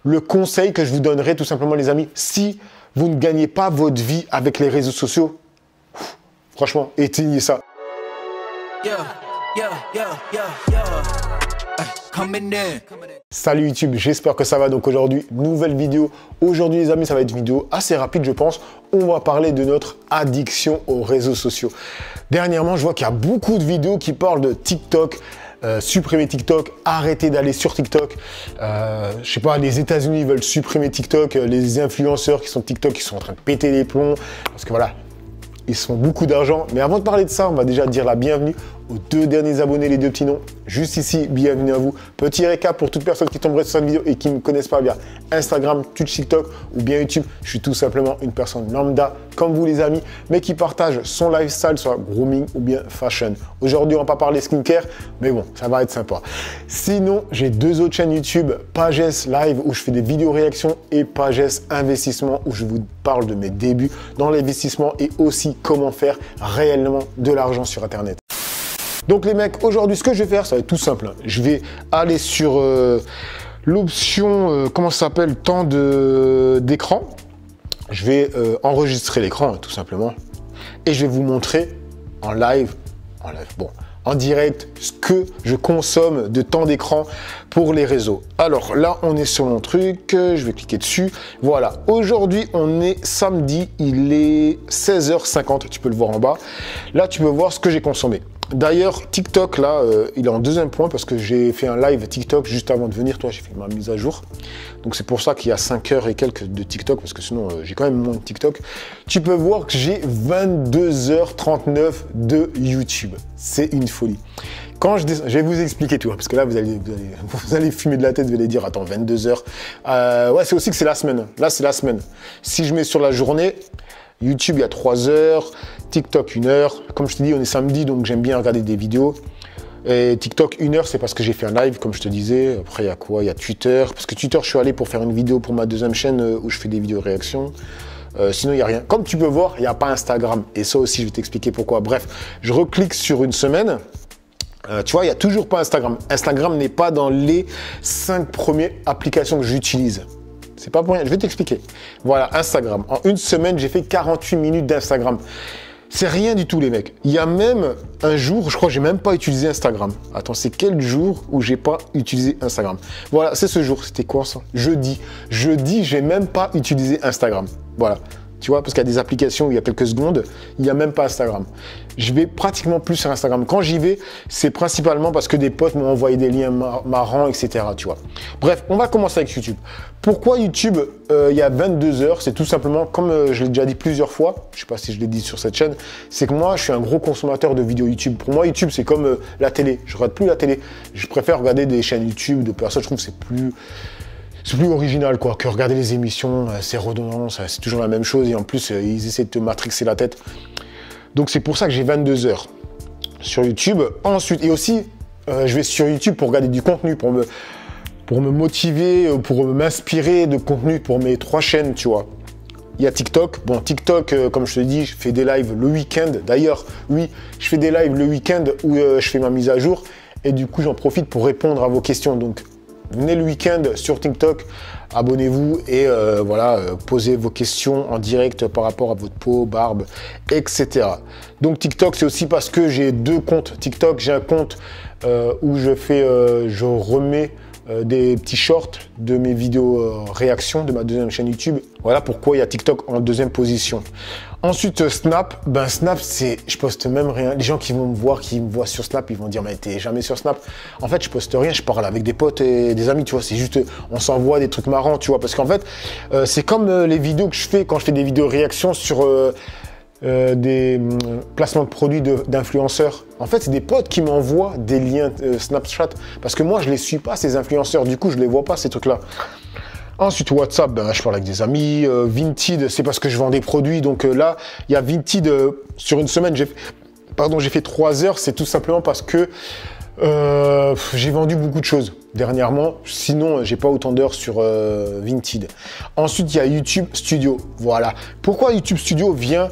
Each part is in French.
le conseil que je vous donnerai tout simplement les amis, si vous ne gagnez pas votre vie avec les réseaux sociaux, franchement, éteignez ça. Salut YouTube, j'espère que ça va. Donc aujourd'hui, nouvelle vidéo. Aujourd'hui les amis, ça va être une vidéo assez rapide je pense. On va parler de notre addiction aux réseaux sociaux. Dernièrement, je vois qu'il y a beaucoup de vidéos qui parlent de TikTok. Supprimer TikTok, arrêter d'aller sur TikTok. Je sais pas, les États-Unis veulent supprimer TikTok. Les influenceurs qui sont TikTok, qui sont en train de péter les plombs. Parce que voilà, ils se font beaucoup d'argent. Mais avant de parler de ça, on va déjà dire la bienvenue aux deux derniers abonnés, les deux petits noms. Juste ici, bienvenue à vous. Petit récap pour toute personne qui tomberait sur cette vidéo et qui ne me connaissent pas via Instagram, Twitch, TikTok ou bien YouTube. Je suis tout simplement une personne lambda, comme vous les amis, mais qui partage son lifestyle, soit grooming ou bien fashion. Aujourd'hui, on va pas parler skincare, mais bon, ça va être sympa. Sinon, j'ai deux autres chaînes YouTube, Pages Live où je fais des vidéos réactions et Pages Investissement où je vous parle de mes débuts dans l'investissement et aussi comment faire réellement de l'argent sur Internet. Donc les mecs, aujourd'hui, ce que je vais faire, ça va être tout simple. Je vais aller sur l'option, comment ça s'appelle, temps d'écran. Je vais enregistrer l'écran, tout simplement. Et je vais vous montrer en live, en direct, ce que je consomme de temps d'écran pour les réseaux. Alors là, on est sur mon truc, je vais cliquer dessus. Voilà, aujourd'hui, on est samedi, il est 16h50, tu peux le voir en bas. Là, tu peux voir ce que j'ai consommé. D'ailleurs, TikTok, là, il est en deuxième point parce que j'ai fait un live TikTok juste avant de venir. Toi, j'ai fait ma mise à jour. Donc, c'est pour ça qu'il y a 5 heures et quelques de TikTok parce que sinon, j'ai quand même moins de TikTok. Tu peux voir que j'ai 22h39 de YouTube. C'est une folie. Quand je vais vous expliquer tout, parce que là, vous allez fumer de la tête, vous allez dire, attends, 22 heures. Ouais, c'est aussi que c'est la semaine. Là, c'est la semaine. Si je mets sur la journée, YouTube, il y a 3 heures, TikTok, 1 heure. Comme je te dis, on est samedi, donc j'aime bien regarder des vidéos. Et TikTok, 1 heure, c'est parce que j'ai fait un live, comme je te disais. Après, il y a quoi? Il y a Twitter. Parce que Twitter, je suis allé pour faire une vidéo pour ma deuxième chaîne où je fais des vidéos réactions. Sinon, il n'y a rien. Comme tu peux voir, il n'y a pas Instagram. Et ça aussi, je vais t'expliquer pourquoi. Bref, je reclique sur une semaine. Tu vois, il n'y a toujours pas Instagram. Instagram n'est pas dans les 5 premières applications que j'utilise. C'est pas pour rien, je vais t'expliquer. Voilà, Instagram. En une semaine, j'ai fait 48 minutes d'Instagram. C'est rien du tout, les mecs. Il y a même un jour, je crois que j'ai même pas utilisé Instagram. Attends, c'est quel jour où j'ai pas utilisé Instagram? Voilà, c'est ce jour. C'était quoi ça? Jeudi. Jeudi, j'ai même pas utilisé Instagram. Voilà. Tu vois, parce qu'il y a des applications où il y a quelques secondes, il n'y a même pas Instagram. Je vais pratiquement plus sur Instagram. Quand j'y vais, c'est principalement parce que des potes m'ont envoyé des liens marrants, etc. Tu vois. Bref, on va commencer avec YouTube. Pourquoi YouTube, il y a 22 heures? C'est tout simplement, comme je l'ai déjà dit plusieurs fois, je ne sais pas si je l'ai dit sur cette chaîne, c'est que moi, je suis un gros consommateur de vidéos YouTube. Pour moi, YouTube, c'est comme la télé. Je ne regarde plus la télé. Je préfère regarder des chaînes YouTube de personnes. Je trouve que c'est plus original quoi, que regarder les émissions, c'est redondant, c'est toujours la même chose et en plus ils essaient de te matrixer la tête. Donc c'est pour ça que j'ai 22 heures sur YouTube. Ensuite, et aussi je vais sur YouTube pour regarder du contenu, pour me motiver, pour m'inspirer de contenu pour mes 3 chaînes, tu vois. Il y a TikTok. Bon, TikTok, comme je te dis, je fais des lives le week-end. D'ailleurs, oui, je fais des lives le week-end où je fais ma mise à jour et du coup j'en profite pour répondre à vos questions. Donc venez le week-end sur TikTok, abonnez-vous et voilà, posez vos questions en direct par rapport à votre peau, barbe, etc. Donc TikTok, c'est aussi parce que j'ai 2 comptes TikTok. J'ai un compte où je remets des petits shorts de mes vidéos réactions de ma deuxième chaîne YouTube. Voilà pourquoi il y a TikTok en deuxième position. Ensuite, Snap. Ben, Snap, je poste même rien. Les gens qui vont me voir, qui me voient sur Snap, ils vont dire, mais t'es jamais sur Snap. En fait, je poste rien. Je parle avec des potes et des amis, tu vois. C'est juste, on s'envoie des trucs marrants, tu vois. Parce qu'en fait, c'est comme les vidéos que je fais quand je fais des vidéos réactions sur des placements de produits d'influenceurs. En fait, c'est des potes qui m'envoient des liens Snapchat. Parce que moi, je les suis pas, ces influenceurs. Du coup, je les vois pas, ces trucs-là. Ensuite, WhatsApp, ben, je parle avec des amis. Vinted, c'est parce que je vends des produits. Donc là, il y a Vinted. Sur une semaine, j'ai fait 3 heures. C'est tout simplement parce que j'ai vendu beaucoup de choses dernièrement. Sinon, j'ai pas autant d'heures sur Vinted. Ensuite, il y a YouTube Studio. Voilà. Pourquoi YouTube Studio vient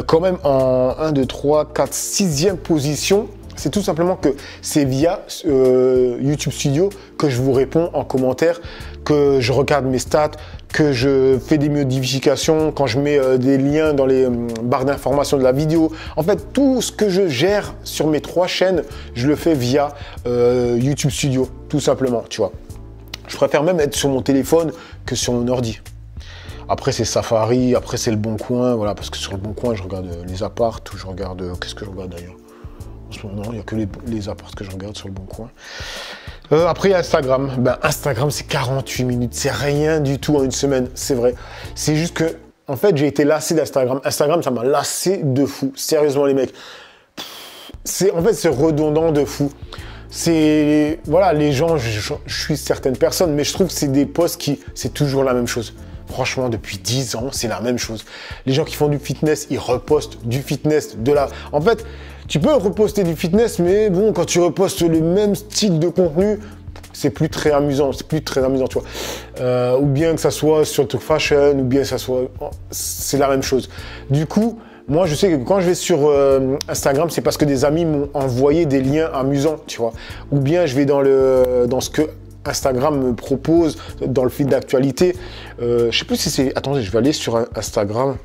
quand même en 1, 2, 3, 4, 6e position? C'est tout simplement que c'est via YouTube Studio que je vous réponds en commentaire, que je regarde mes stats, que je fais des modifications, quand je mets des liens dans les barres d'information de la vidéo. En fait, tout ce que je gère sur mes 3 chaînes, je le fais via YouTube Studio, tout simplement, tu vois. Je préfère même être sur mon téléphone que sur mon ordi. Après, c'est Safari, après, c'est Le Bon Coin, voilà, parce que sur Le Bon Coin, je regarde les apparts, je regarde... Qu'est-ce que je regarde d'ailleurs? En ce moment, il n'y a que les apparts que je regarde sur Le Bon Coin. Après, il y a Instagram. Ben, Instagram, c'est 48 minutes. C'est rien du tout en une semaine, c'est vrai. C'est juste que, en fait, j'ai été lassé d'Instagram. Instagram, ça m'a lassé de fou. Sérieusement, les mecs. En fait, c'est redondant de fou. C'est... Voilà, les gens, je suis certaines personnes, mais je trouve que c'est des posts c'est toujours la même chose. Franchement, depuis 10 ans, c'est la même chose. Les gens qui font du fitness, ils repostent du fitness, En fait, tu peux reposter du fitness, mais bon, quand tu repostes le même style de contenu, c'est plus très amusant. C'est plus très amusant, tu vois. Ou bien que ça soit sur le fashion, ou bien que ça soit... C'est la même chose. Du coup, moi, je sais que quand je vais sur Instagram, c'est parce que des amis m'ont envoyé des liens amusants, tu vois. Ou bien je vais dans ce que Instagram me propose dans le feed d'actualité. Je sais plus si c'est... Attendez, je vais aller sur Instagram.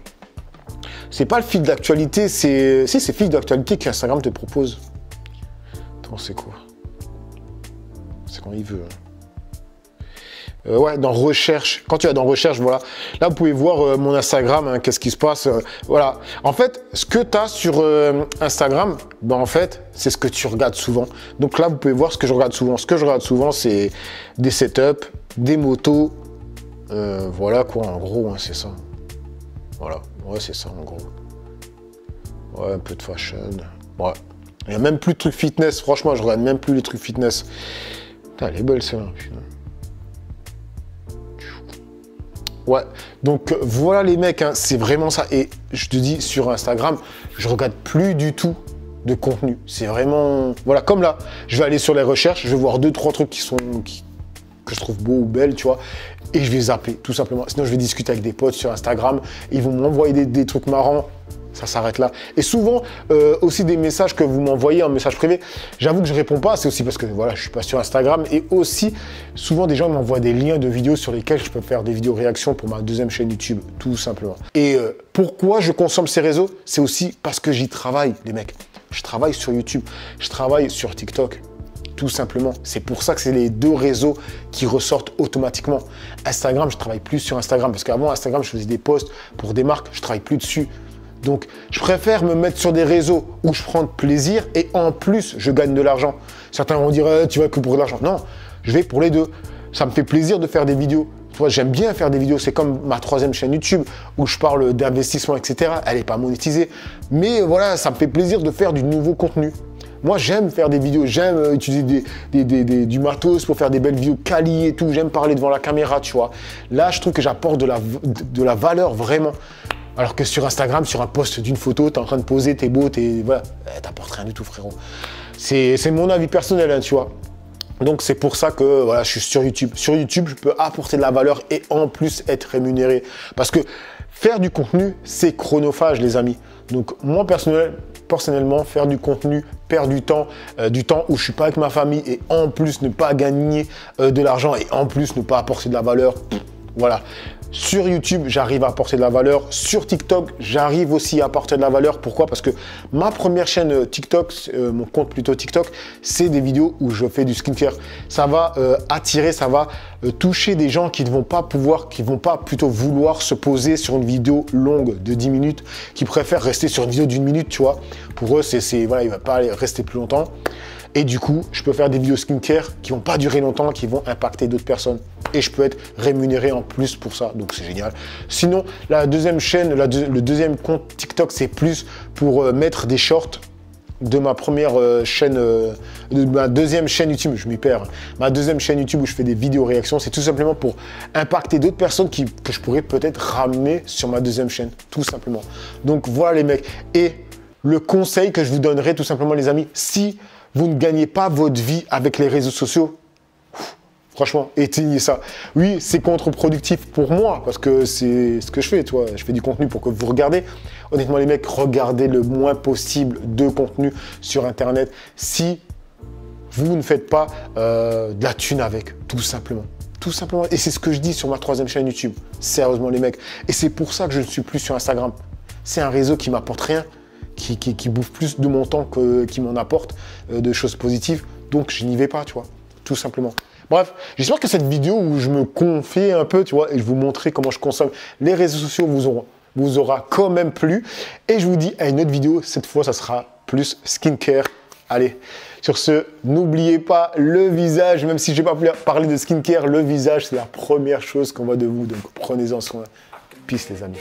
C'est pas le feed d'actualité, c'est le feed d'actualité qu'Instagram te propose. Attends, c'est quoi? C'est quand il veut. Ouais, dans recherche. Quand tu vas dans recherche, voilà. Là, vous pouvez voir mon Instagram, hein, qu'est-ce qui se passe. Voilà. En fait, ce que tu as sur Instagram, ben, en fait, c'est ce que tu regardes souvent. Donc là, vous pouvez voir ce que je regarde souvent. Ce que je regarde souvent, c'est des setups, des motos. Voilà quoi, en gros, hein, c'est ça. Voilà. Ouais, c'est ça, en gros. Ouais, un peu de fashion. Ouais. Il n'y a même plus de trucs fitness. Franchement, je regarde même plus les trucs fitness. Putain, elle est belle, celle-là. Ouais, donc voilà les mecs, hein, c'est vraiment ça. Et je te dis, sur Instagram, je regarde plus du tout de contenu. C'est vraiment... Voilà, comme là, je vais aller sur les recherches, je vais voir 2-3 trucs que je trouve beaux ou belles, tu vois. Et je vais zapper, tout simplement. Sinon, je vais discuter avec des potes sur Instagram. Ils vont m'envoyer des trucs marrants. Ça s'arrête là. Et souvent, aussi des messages que vous m'envoyez en message privé, j'avoue que je ne réponds pas. C'est aussi parce que voilà, je ne suis pas sur Instagram. Et aussi, souvent, des gens m'envoient des liens de vidéos sur lesquels je peux faire des vidéos réactions pour ma 2e chaîne YouTube, tout simplement. Et pourquoi je consomme ces réseaux? C'est aussi parce que j'y travaille, les mecs. Je travaille sur YouTube, je travaille sur TikTok. Tout simplement. C'est pour ça que c'est les 2 réseaux qui ressortent automatiquement. Instagram, je ne travaille plus sur Instagram. Parce qu'avant, Instagram, je faisais des posts pour des marques. Je ne travaille plus dessus. Donc, je préfère me mettre sur des réseaux où je prends de plaisir et en plus, je gagne de l'argent. Certains vont dire, tu vas que pour l'argent. Non, je vais pour les 2. Ça me fait plaisir de faire des vidéos. Tu vois, j'aime bien faire des vidéos. C'est comme ma 3e chaîne YouTube où je parle d'investissement, etc. Elle n'est pas monétisée. Mais voilà, ça me fait plaisir de faire du nouveau contenu. Moi, j'aime faire des vidéos, j'aime utiliser du matos pour faire des belles vidéos quali et tout. J'aime parler devant la caméra, tu vois. Là, je trouve que j'apporte de la valeur vraiment. Alors que sur Instagram, sur un post d'une photo, tu es en train de poser, t'es beau, voilà, t'apportes rien du tout, frérot. C'est mon avis personnel, hein, tu vois. Donc, c'est pour ça que voilà, je suis sur YouTube. Sur YouTube, je peux apporter de la valeur et en plus être rémunéré. Parce que faire du contenu, c'est chronophage, les amis. Donc, moi, personnellement, faire du contenu, perdre du temps où je suis pas avec ma famille et en plus ne pas gagner de l'argent et en plus ne pas apporter de la valeur, voilà. Sur YouTube, j'arrive à apporter de la valeur. Sur TikTok, j'arrive aussi à apporter de la valeur. Pourquoi? Parce que ma première chaîne TikTok, mon compte plutôt TikTok, c'est des vidéos où je fais du skincare. Ça va attirer, ça va toucher des gens qui ne vont pas plutôt vouloir se poser sur une vidéo longue de 10 minutes, qui préfèrent rester sur une vidéo d'1 minute, tu vois. Pour eux, voilà, il ne va pas rester plus longtemps. Et du coup, je peux faire des vidéos skincare qui vont pas durer longtemps, qui vont impacter d'autres personnes. Et je peux être rémunéré en plus pour ça. Donc, c'est génial. Sinon, la 2e chaîne, le 2e compte TikTok, c'est plus pour mettre des shorts de ma première chaîne, de ma 2e chaîne YouTube. Je m'y perds. Ma 2e chaîne YouTube où je fais des vidéos réactions, c'est tout simplement pour impacter d'autres personnes que je pourrais peut-être ramener sur ma 2e chaîne. Tout simplement. Donc, voilà les mecs. Et le conseil que je vous donnerai tout simplement, les amis, si vous ne gagnez pas votre vie avec les réseaux sociaux, Franchement, éteignez ça. Oui, c'est contre-productif pour moi, parce que c'est ce que je fais, tu vois. Je fais du contenu pour que vous regardez. Honnêtement, les mecs, regardez le moins possible de contenu sur Internet si vous ne faites pas de la thune avec, tout simplement. Tout simplement. Et c'est ce que je dis sur ma 3e chaîne YouTube. Sérieusement, les mecs. Et c'est pour ça que je ne suis plus sur Instagram. C'est un réseau qui m'apporte rien, qui bouffe plus de mon temps qui m'en apporte de choses positives. Donc, je n'y vais pas, tu vois. Tout simplement. Bref, j'espère que cette vidéo où je me confie un peu, tu vois, et je vous montrer comment je consomme les réseaux sociaux vous aura quand même plu. Et je vous dis à une autre vidéo. Cette fois, ça sera plus skincare. Allez, sur ce, n'oubliez pas le visage, même si je n'ai pas pu parler de skincare, le visage, c'est la première chose qu'on voit de vous, donc prenez-en soin. Peace les amis.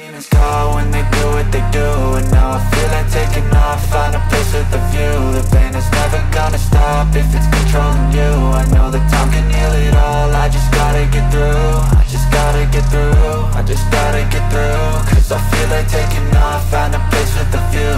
I just gotta get through, 'cause I feel like taking off, find a place with a view.